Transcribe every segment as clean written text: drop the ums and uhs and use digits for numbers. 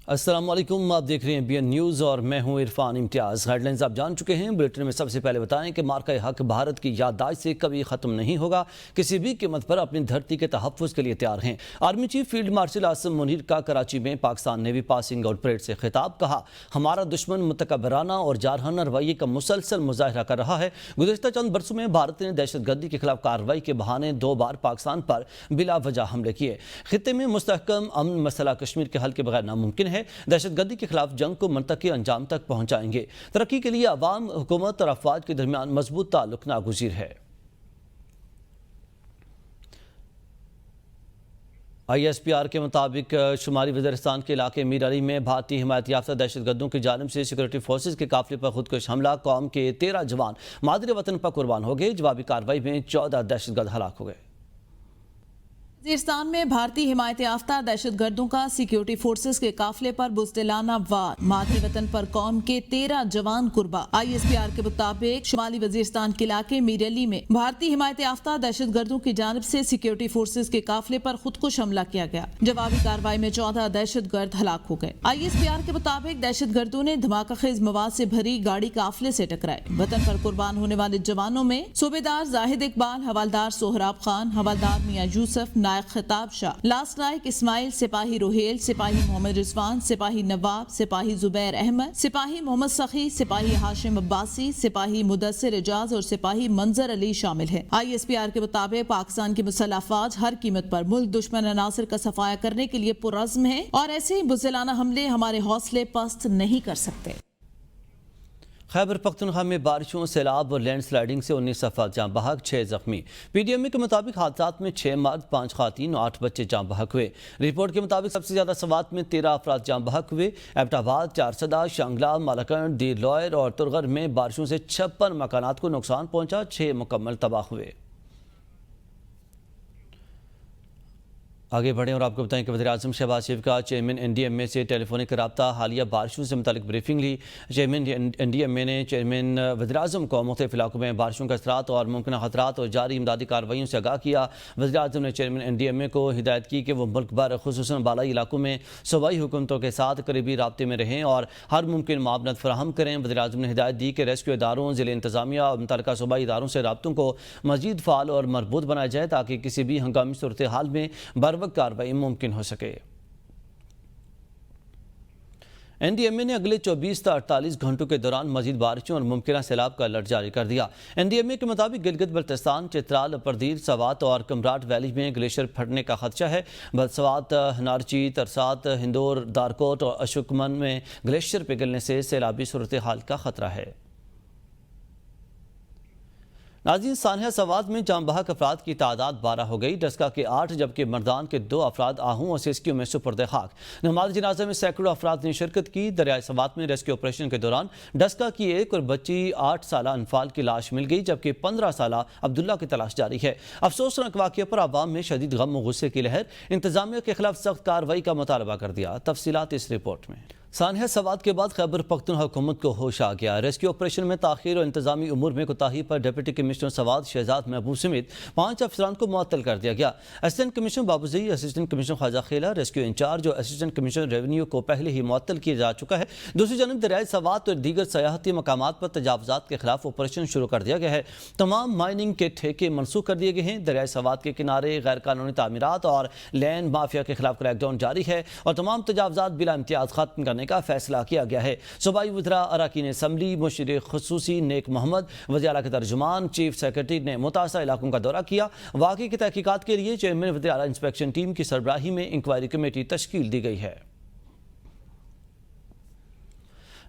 السلام علیکم، آپ دیکھ رہے ہیں بی این نیوز اور میں ہوں عرفان امتیاز۔ ہیڈ لائنز آپ جان چکے ہیں۔ بلیٹن میں سب سے پہلے بتائیں کہ مارکہ حق بھارت کی یادداشت سے کبھی ختم نہیں ہوگا، کسی بھی قیمت پر اپنی دھرتی کے تحفظ کے لیے تیار ہیں۔ Army chief field marshal Asim Munir کا کراچی میں Pakistan navy passing out parade سے خطاب، کہا ہمارا دشمن متکبرانہ اور جارحانہ رویے کا مسلسل مظاہرہ کر رہا ہے۔ گزشتہ چند برسوں میں بھارت نے دہشت گردی کے خلاف کارروائی کے بہانے 2 بار پاکستان پر بلا وجہ حملے کیے۔ خطے میں مستحکم امن مسئلہ کشمیر کے حل کے بغیر ناممکن ہے۔ دہشت گردی کے خلاف جنگ کو منطقی انجام تک پہنچائیں گے۔ ترقی کے لیے عوام، حکومت اور افواج کے درمیان مضبوط تعلق ناگزیر ہے۔ آئی ایس پی آر کے مطابق شمالی وزیرستان کے علاقے میر علی میں بھارتی حمایت یافتہ دہشت گردوں کی جانب سے سیکورٹی فورسز کے قافلے پر خودکش حملہ، قوم کے 13 جوان مادر وطن پر قربان ہو گئے۔ جوابی کارروائی میں 14 دہشت گرد ہلاک ہو گئے۔ وزیرستان میں بھارتی حمایت یافتہ دہشت گردوں کا سیکیورٹی فورسز کے قافلے پر بزدلانہ وار، مادری وطن پر قوم کے 13 جوان قربان۔ آئی ایس پی آر کے مطابق شمالی وزیرستان کے علاقے میر علی میں بھارتی حمایت یافتہ دہشت گردوں کی جانب سے سیکیورٹی فورسز کے قافلے پر خودکش حملہ کیا گیا۔ جوابی کارروائی میں 14 دہشت گرد ہلاک ہو گئے۔ آئی ایس پی آر کے مطابق دہشت گردوں نے دھماکہ خیز مواد سے بھری گاڑی قافلے سے ٹکرائے۔ وطن پر قربان ہونے والے جوانوں میں صوبیدار زاہد اقبال، حوالدار سہراب خان، حوالدار میاں یوسف، نائک خطاب شاہ، لاس نائک اسماعیل، سپاہی روہیل، سپاہی محمد رضوان، سپاہی نواب، سپاہی زبیر احمد، سپاہی محمد سخی، سپاہی ہاشم عباسی، سپاہی مدثر اعجاز اور سپاہی منظر علی شامل ہیں۔ آئی ایس پی آر کے مطابق پاکستان کی مسلح افواج ہر قیمت پر ملک دشمن عناصر کا صفایا کرنے کے لیے پرعزم ہے اور ایسے ہی بزدلانہ حملے ہمارے حوصلے پست نہیں کر سکتے۔ خیبر پختونخوا میں بارشوں، سیلاب اور لینڈ سلائیڈنگ سے 19 افراد جاں بحق، 6 زخمی۔ پی ڈی ایم اے کے مطابق حادثات میں 6 مرد، 5 خواتین اور 8 بچے جاں بحق ہوئے۔ رپورٹ کے مطابق سب سے زیادہ سوات میں 13 افراد جاں بحق ہوئے۔ ایبٹ آباد، چارسدہ، شانگلہ، مالاکنڈ، دیر لوئر اور ترغر میں بارشوں سے 56 مکانات کو نقصان پہنچا، 6 مکمل تباہ ہوئے۔ آگے بڑھیں اور آپ کو بتائیں کہ وزیراعظم شہباز شریف کا چیئرمین این ڈی ایم اے سے ٹیلی فونک رابطہ، حالیہ بارشوں سے متعلق بریفنگ لی۔ چیئرمین این ڈی ایم اے نے چیئرمین وزیراعظم کو مختلف علاقوں میں بارشوں کا اثرات اور ممکنہ خطرات اور جاری امدادی کارروائیوں سے آگاہ کیا۔ وزیراعظم نے چیئرمین این ڈی ایم اے کو ہدایت کی کہ وہ ملک بھر خصوصاً بالائی علاقوں میں صوبائی حکومتوں کے ساتھ قریبی رابطے میں رہیں اور ہر ممکن معاونت فراہم کریں۔ وزیراعظم نے ہدایت دی کہ ریسکیو اداروں، ضلع انتظامیہ اور متعلقہ صوبائی اداروں سے رابطوں کو مزید فعال اور مربوط بنایا جائے تاکہ کسی بھی ہنگامی صورتحال میں بروقت کارروائی ممکن ہو سکے۔ این ڈی ایم اے نے اگلے 24 تا 48 گھنٹوں کے دوران مزید بارشوں اور ممکنہ سیلاب کا الرٹ جاری کر دیا۔ این ڈی ایم اے کے مطابق گلگت بلتستان، چترال، پردیر، سوات اور کمراٹ ویلی میں گلیشیئر پھٹنے کا خدشہ ہے۔ بلسوات، نارچی، ترسات، ہندور، دارکوٹ اور اشوکمن میں گلیشیئر پگھلنے سے سیلابی صورتحال کا خطرہ ہے۔ ناظرین، سانحہ سوات میں جاں بحق افراد کی تعداد 12 ہو گئی۔ ڈسکا کے 8 جبکہ مردان کے 2 افراد آہوں اور سسکیو میں سپرد خاک۔ نماز جنازہ میں سینکڑوں افراد نے شرکت کی۔ دریائے سوات میں ریسکیو آپریشن کے دوران ڈسکا کی 1 اور بچی 8 سالہ انفال کی لاش مل گئی جبکہ 15 سالہ عبداللہ کی تلاش جاری ہے۔ افسوسناک واقعے پر عوام میں شدید غم و غصے کی لہر، انتظامیہ کے خلاف سخت کارروائی کا مطالبہ کر دیا۔ تفصیلات اس رپورٹ میں۔ سانحہ سوات کے بعد خیبر پختونخوا حکومت کو ہوش آ گیا۔ ریسکیو آپریشن میں تاخیر اور انتظامی امور میں کوتاہی پر ڈپٹی کمشنر سوات شہزاد محبوب سمیت 5 افسران کو معطل کر دیا گیا۔ اسسٹنٹ کمشنر بابوزئی، اسسٹنٹ کمشنر خواجہ خیلہ، ریسکیو انچارج اور اسسٹنٹ کمشنر ریونیو کو پہلے ہی معطل کیا جا چکا ہے۔ دوسری جانب دریائے سوات اور دیگر سیاحتی مقامات پر تجاوزات کے خلاف آپریشن شروع کر دیا گیا ہے۔ تمام مائننگ کے ٹھیکے منسوخ کر دیے گئے ہیں۔ دریائے سوات کے کنارے غیر قانونی تعمیرات اور لینڈ مافیا کے خلاف کریک ڈاؤن جاری ہے اور تمام تجاوزات بلا امتیاز ختم کرنے کا فیصلہ کیا گیا ہے۔ صوبائی وزراء، اراکین اسمبلی، مشیر خصوصی نیک محمد، وزیر اعلیٰ کے ترجمان، چیف سیکرٹری نے متاثرہ علاقوں کا دورہ کیا۔ واقعے کی تحقیقات کے لیے چیئرمین وزیر اعلیٰ انسپیکشن ٹیم کی سربراہی میں انکوائری کمیٹی تشکیل دی گئی ہے۔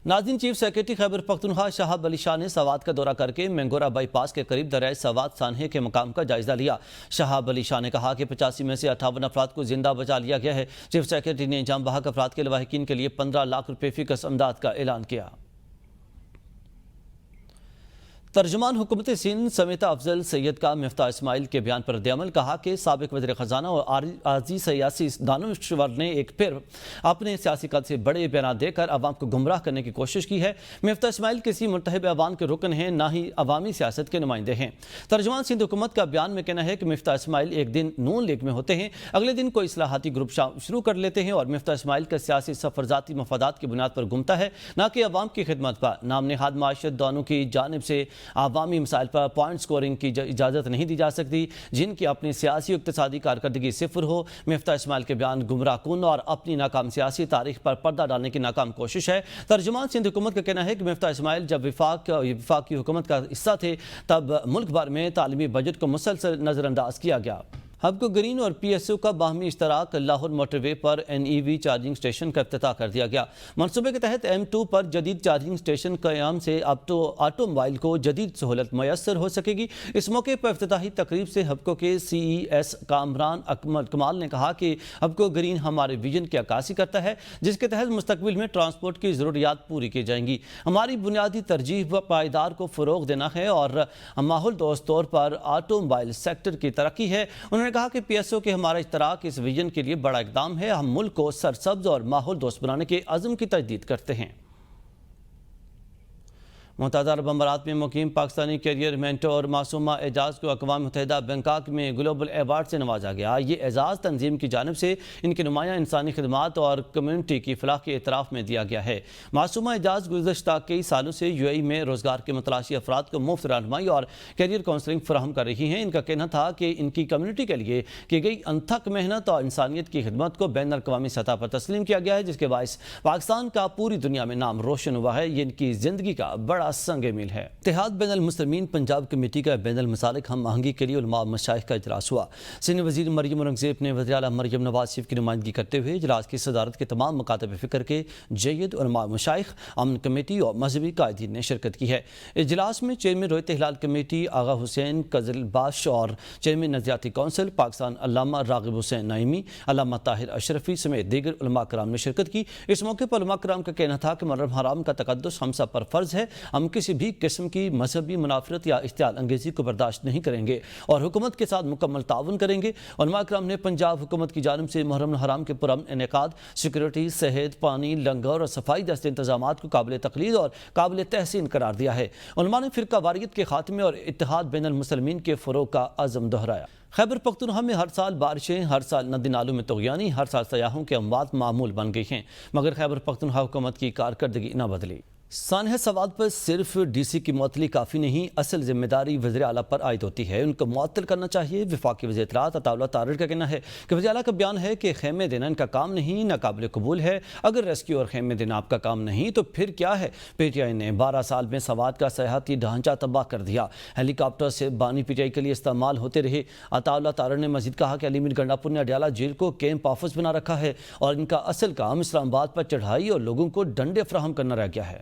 ناظرین، چیف سیکرٹری خیبر پختونخوا شہاب علی شاہ نے سوات کا دورہ کر کے مینگورہ بائی پاس کے قریب دریائے سوات سانحے کے مقام کا جائزہ لیا۔ شہاب علی شاہ نے کہا کہ 85 میں سے 58 افراد کو زندہ بچا لیا گیا ہے۔ چیف سیکرٹری نے جاں بحق افراد کے لواحقین کے لیے 15 لاکھ روپے فی کس امداد کا اعلان کیا۔ ترجمان حکومت سندھ سمیتا افضل سید کا مفتاح اسماعیل کے بیان پر رد عمل، کہا کہ سابق وزیر خزانہ اور عارضی سیاسی دانشور نے ایک پھر اپنے سیاسی قد سے بڑے بیانات دے کر عوام کو گمراہ کرنے کی کوشش کی ہے۔ مفتاح اسماعیل کسی ملتحب عوام کے رکن ہیں، نہ ہی عوامی سیاست کے نمائندے ہیں۔ ترجمان سندھ حکومت کا بیان میں کہنا ہے کہ مفتاح اسماعیل ایک دن نون لیگ میں ہوتے ہیں، اگلے دن کوئی اصلاحاتی گروپ شروع کر لیتے ہیں اور مفتاح اسماعیل کا سیاسی سفر ذاتی مفادات کی بنیاد پر گھومتا ہے، نہ کہ عوام کی خدمت پر۔ نام نہاد معاشرت دانوں کی جانب سے عوامی مسائل پر پوائنٹ سکورنگ کی اجازت نہیں دی جا سکتی، جن کی اپنی سیاسی و اقتصادی کارکردگی صفر ہو۔ مفتاح اسماعیل کے بیان گمراہ کن اور اپنی ناکام سیاسی تاریخ پر پردہ ڈالنے کی ناکام کوشش ہے۔ ترجمان سندھ حکومت کا کہنا ہے کہ مفتاح اسماعیل جب وفاقی حکومت کا حصہ تھے تب ملک بھر میں تعلیمی بجٹ کو مسلسل نظر انداز کیا گیا۔ ہبکو گرین اور پی ایس او کا باہمی اشتراک لاہور موٹر وے پر این ای وی چارجنگ اسٹیشن کا افتتاح کر دیا گیا۔ منصوبے کے تحت M2 پر جدید چارجنگ اسٹیشن قیام سے اب تو آٹو موبائل کو جدید سہولت میسر ہو سکے گی۔ اس موقع پر افتتاحی تقریب سے ہبکو کے CES کامران کمال نے کہا کہ ہبکو گرین ہمارے ویژن کی عکاسی کرتا ہے، جس کے تحت مستقبل میں ٹرانسپورٹ کی ضروریات پوری کی جائیں گی۔ ہماری بنیادی ترجیح و پائیدار کو فروغ دینا ہے اور ماحول دوست طور پر آٹو موبائل سیکٹر کی ترقی ہے۔ انہوں نے کہا کہ پی ایس او کے ہمارا اشتراک اس ویژن کے لیے بڑا اقدام ہے۔ ہم ملک کو سرسبز اور ماحول دوست بنانے کے عزم کی تجدید کرتے ہیں۔ متحدہ عرب امارات میں مقیم پاکستانی کیریئر مینٹور معصومہ اعجاز کو اقوام متحدہ بینکاک میں گلوبل ایوارڈ سے نوازا گیا۔ یہ اعزاز تنظیم کی جانب سے ان کے نمایاں انسانی خدمات اور کمیونٹی کی فلاح کے اعتراف میں دیا گیا ہے۔ معصومہ اعجاز گزشتہ کئی سالوں سے UAE میں روزگار کے متلاشی افراد کو مفت رہنمائی اور کیریئر کونسلنگ فراہم کر رہی ہیں۔ ان کا کہنا تھا کہ ان کی کمیونٹی کے لیے کی گئی انتھک محنت اور انسانیت کی خدمت کو بین الاقوامی سطح پر تسلیم کیا گیا ہے، جس کے باعث پاکستان کا پوری دنیا میں نام روشن ہوا ہے۔ یہ ان کی زندگی کا بڑا سنگ میل ہے۔ اتحاد بین المسلمین پنجاب کمیٹی کا بین المسالک ہم آہنگی کے لیے علماء مشائخ کا اجلاس ہوا۔ سینئر وزیر مریم اورنگزیب نے وزیر اعلیٰ مریم نواز شریف کی نمائندگی کرتے ہوئے اجلاس کی صدارت کے تمام مکاتب فکر کے جید علماء مشائخ، امن کمیٹی اور مذہبی قائدین نے شرکت کی ہے۔ اجلاس میں چیئرمین رویت ہلال کمیٹی آغا حسین قزل باش اور چیئرمین نظریاتی کونسل پاکستان علامہ راغب حسین نعیمی، علامہ طاہر اشرفی سمیت دیگر علماء کرام نے شرکت کی۔ اس موقع پر علماء کرام کا کہنا تھا کہ محرم حرام کا تقدس ہم سب پر فرض ہے۔ ہم کسی بھی قسم کی مذہبی منافرت یا اشتعال انگیزی کو برداشت نہیں کریں گے اور حکومت کے ساتھ مکمل تعاون کریں گے۔ علماء کرام نے پنجاب حکومت کی جانب سے محرم الحرام کے پرامن انعقاد، سیکورٹی، صحت، پانی، لنگر اور صفائی جیسے انتظامات کو قابل تقلید اور قابل تحسین قرار دیا ہے۔ علماء نے فرقہ واریت کے خاتمے اور اتحاد بین المسلمین کے فروغ کا عزم دہرایا۔ خیبر پختونخوا میں ہر سال بارشیں، ہر سال ندی نالوں میں طغیانی، ہر سال سیاحوں کے اموات معمول بن گئی ہیں، مگر خیبر پختونخوا حکومت کی کارکردگی نہ بدلی۔ سانحہ سواد پر صرف ڈی سی کی معطلی کافی نہیں، اصل ذمہ داری وزیر اعلیٰ پر عائد ہوتی ہے، ان کو معطل کرنا چاہیے۔ وفاقی وزیر اطلاعات عطا اللہ تارڑ کا کہنا ہے کہ وزیر اعلیٰ کا بیان ہے کہ خیمے دینا ان کا کام نہیں، ناقابل قبول ہے۔ اگر ریسکیو اور خیمے دینا آپ کا کام نہیں تو پھر کیا ہے؟ PTI نے 12 سال میں سواد کا سیاحتی ڈھانچہ تباہ کر دیا، ہیلی کاپٹر سے بانی PTI کے لیے استعمال ہوتے رہے۔ عطا اللہ تارڑ نے مزید کہا کہ علی میر گنڈا پور نے اڈیالہ جیل کو کیمپ آفس بنا رکھا ہے اور ان کا اصل کام اسلام آباد پر چڑھائی اور لوگوں کو ڈنڈے فراہم کرنا رہ گیا ہے۔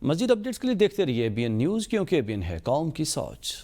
مزید اپڈیٹس کے لیے دیکھتے رہیے ABN نیوز، کیونکہ ABN ہے قوم کی سوچ۔